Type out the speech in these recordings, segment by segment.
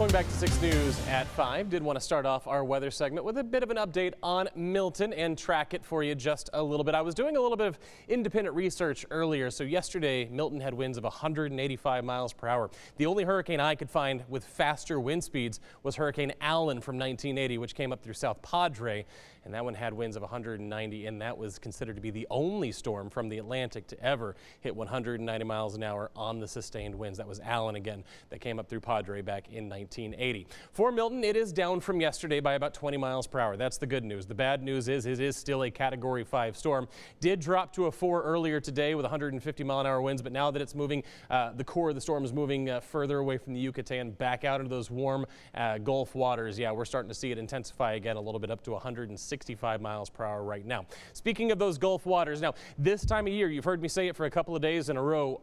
Going back to 6 News at 5, did want to start off our weather segment with a bit of an update on Milton and track it for you just a little bit. I was doing a little bit of independent research earlier. So yesterday, Milton had winds of 185 miles per hour. The only hurricane I could find with faster wind speeds was Hurricane Allen from 1980, which came up through South Padre. And that one had winds of 190, and that was considered to be the only storm from the Atlantic to ever hit 190 miles an hour on the sustained winds. That was Allen again that came up through Padre back in 1980. For Milton, it is down from yesterday by about 20 miles per hour. That's the good news. The bad news is it is still a Category 5 storm. Did drop to a 4 earlier today with 150 mile an hour winds, but now that it's moving, the core of the storm is moving further away from the Yucatan back out into those warm Gulf waters. Yeah, we're starting to see it intensify again a little bit up to 165 miles per hour right now. Speaking of those Gulf waters, now this time of year, you've heard me say it for a couple of days in a row,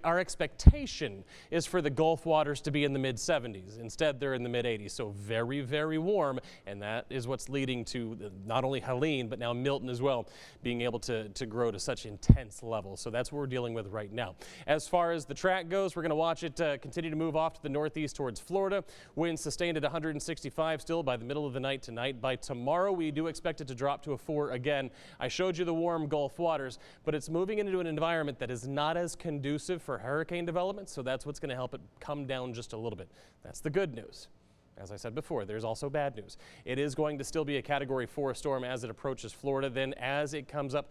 our expectation is for the Gulf waters to be in the mid-70s. Instead, they're in the mid-80s, so very, very warm, and that is what's leading to not only Helene, but now Milton as well, being able to grow to such intense levels. So that's what we're dealing with right now. As far as the track goes, we're going to watch it continue to move off to the northeast towards Florida. Winds sustained at 165 still by the middle of the night tonight. By tomorrow, we do expect it to drop to a 4 again. I showed you the warm Gulf waters, but it's moving into an environment that is not as conducive for hurricane development, so that's what's going to help it come down just a little bit. That's the good news. As I said before, there's also bad news. It is going to still be a Category 4 storm as it approaches Florida. Then as it comes up,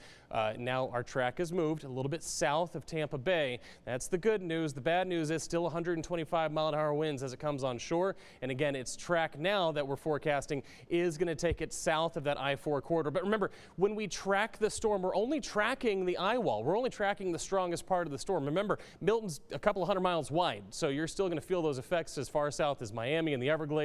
now our track has moved a little bit south of Tampa Bay. That's the good news. The bad news is still 125 mile an hour winds as it comes on shore. And again, its track now that we're forecasting is going to take it south of that I-4 corridor. But remember, when we track the storm, we're only tracking the eye wall. We're only tracking the strongest part of the storm. Remember, Milton's a couple of 100 miles wide, so you're still going to feel those effects as far south as Miami and the Everglades,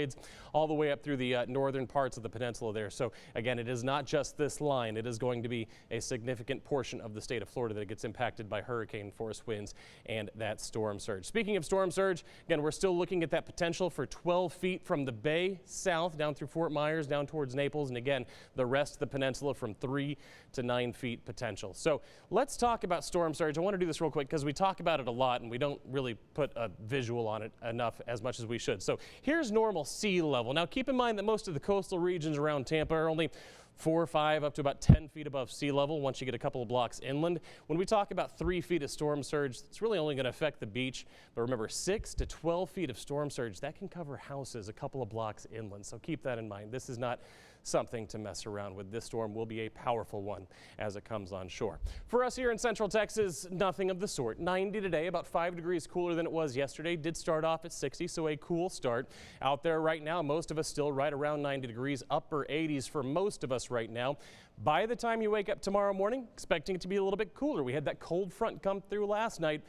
all the way up through the northern parts of the peninsula there. So again, it is not just this line. It is going to be a significant portion of the state of Florida that gets impacted by hurricane force winds and that storm surge. Speaking of storm surge, again, we're still looking at that potential for 12 feet from the bay south down through Fort Myers, down towards Naples, and again, the rest of the peninsula from 3 to 9 feet potential. So let's talk about storm surge. I want to do this real quick because we talk about it a lot and we don't really put a visual on it enough as much as we should. So here's normal sea level. Now keep in mind that most of the coastal regions around Tampa are only 4 or 5 up to about 10 feet above sea level once you get a couple of blocks inland. When we talk about 3 feet of storm surge, it's really only going to affect the beach. But remember, 6 to 12 feet of storm surge, that can cover houses a couple of blocks inland. So keep that in mind. This is not something to mess around with. This storm will be a powerful one as it comes on shore. For us here in Central Texas, nothing of the sort. 90 today, about 5 degrees cooler than it was yesterday. Did start off at 60, so a cool start. Out there right now, most of us still right around 90 degrees, upper 80s for most of us right now. By the time you wake up tomorrow morning, expecting it to be a little bit cooler. We had that cold front come through last night,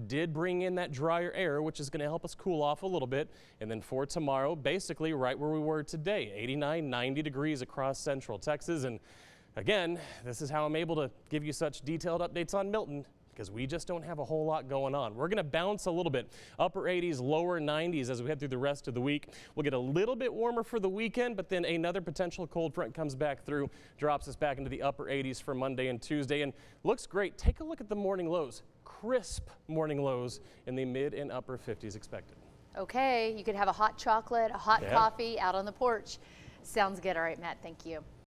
did bring in that drier air, which is going to help us cool off a little bit. And then for tomorrow, basically right where we were today, 89, 90 degrees across Central Texas. And again, this is how I'm able to give you such detailed updates on Milton, because we just don't have a whole lot going on. We're going to bounce a little bit, upper 80s, lower 90s as we head through the rest of the week. We'll get a little bit warmer for the weekend, but then another potential cold front comes back through, drops us back into the upper 80s for Monday and Tuesday, and looks great. Take a look at the morning lows. Crisp morning lows in the mid and upper 50s expected. Okay, you could have a hot chocolate, a hot coffee out on the porch. Sounds good. All right, Matt, thank you.